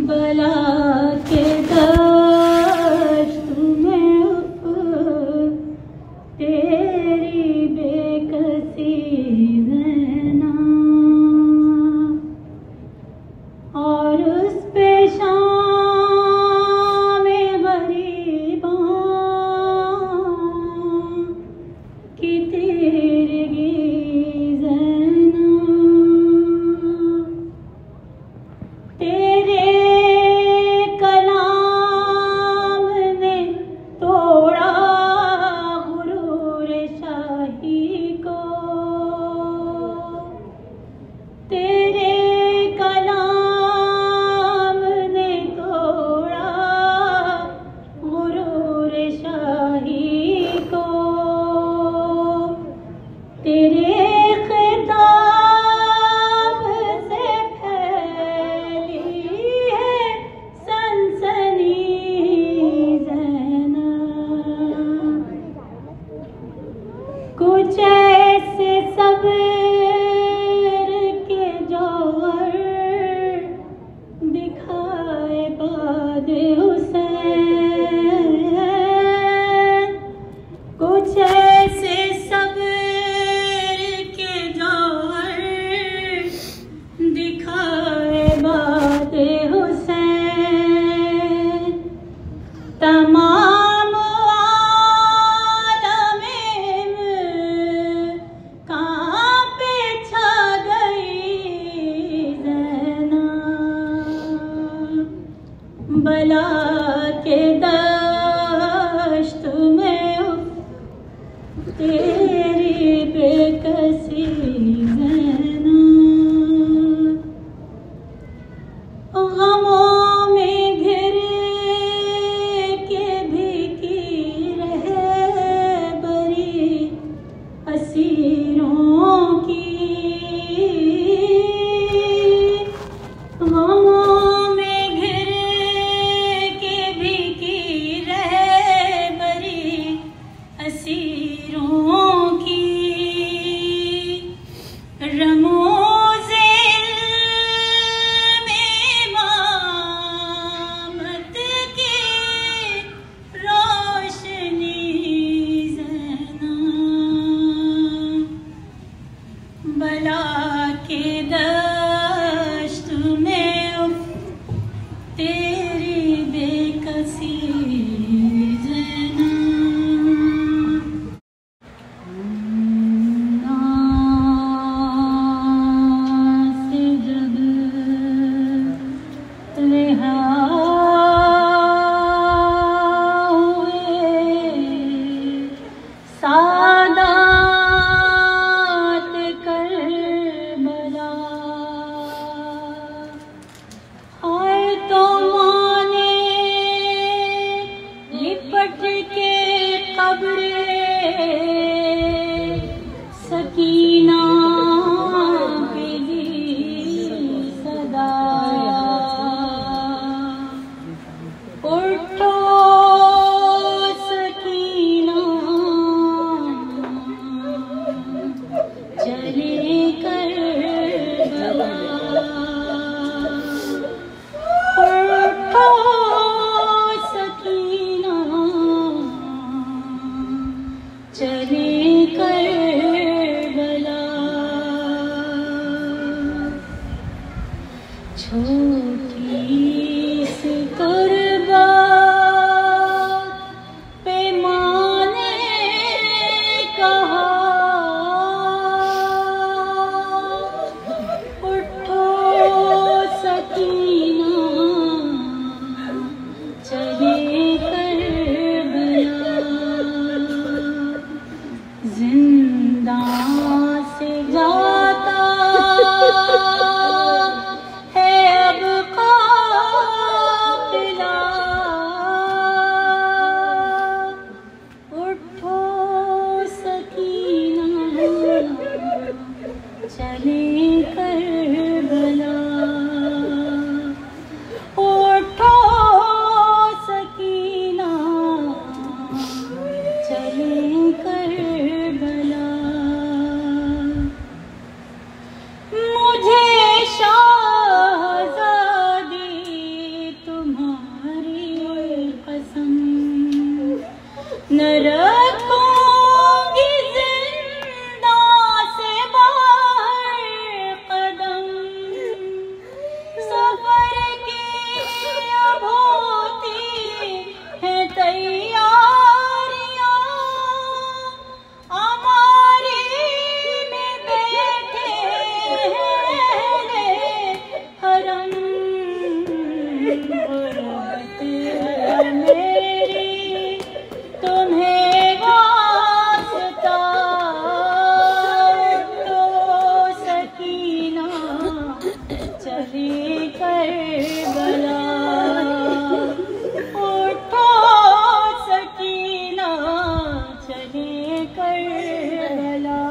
बला के दश्त में तेरी बेकसी ज़ैना और उस पे शाम गरीबा की तेरी ज़ैना तेरे कुछ ऐसे सब्र के जौहर दिखाए बाद हुसैन, कुछ ऐसे सब्र के जौहर दिखाए बाद हुसैन। तमाम बला के दश्त में तेरी बेकसी ज़ैना गमों में घिर के भी की रहे बरी असीरों की, बला के दश्त में तेरी बेकसी ज़ैना। से जब रिहा हुए सादात आए तो माने लिपट के कब्रे सकीना मिली सदा, उठो सकीना चले करबला, चले करबला। छोटी सी कुर्बात पे माँ ने कहा उठो सकीना चले करबला। रखूंगी जिंदा से बाहर कदम, सफर की अब होती है तैयारियां, हमारी में बैठे हैं हरम, गुर्बत मेरी तुम्हें वास्ता, तो सकीना चली करबला, उठो सकीना चली करबला।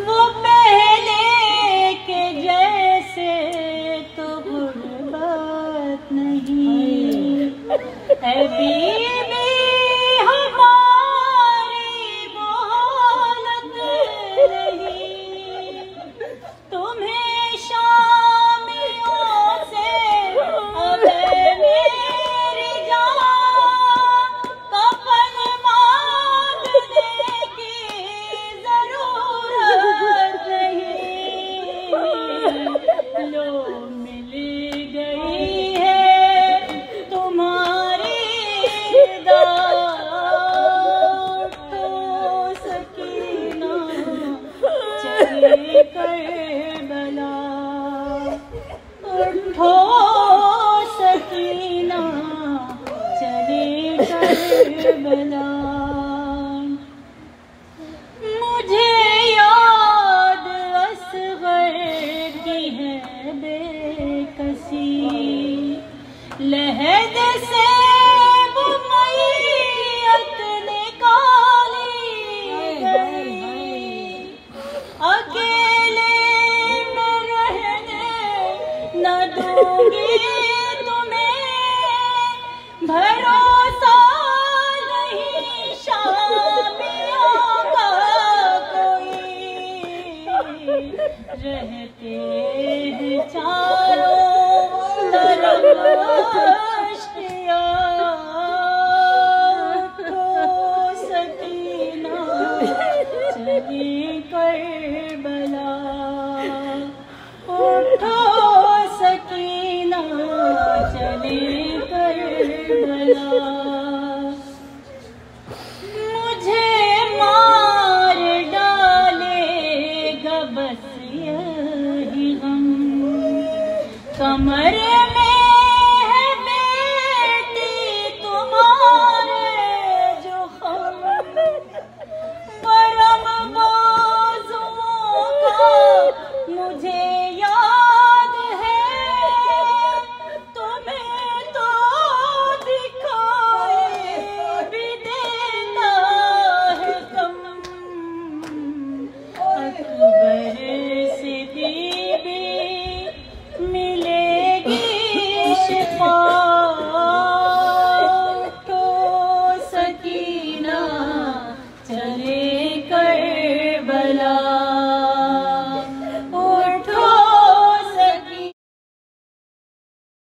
वो पहले के जैसे तो गुर्बत नहीं है, बीवी हमारी वो हालत नहीं, तुम्हें शामियों से अब मेरी जान कफन मांगने की जरूरत नहीं, लो मिल गई है तुम्हारी दाद, तो सकीना चले करबला, उठो सकीना चले करबला।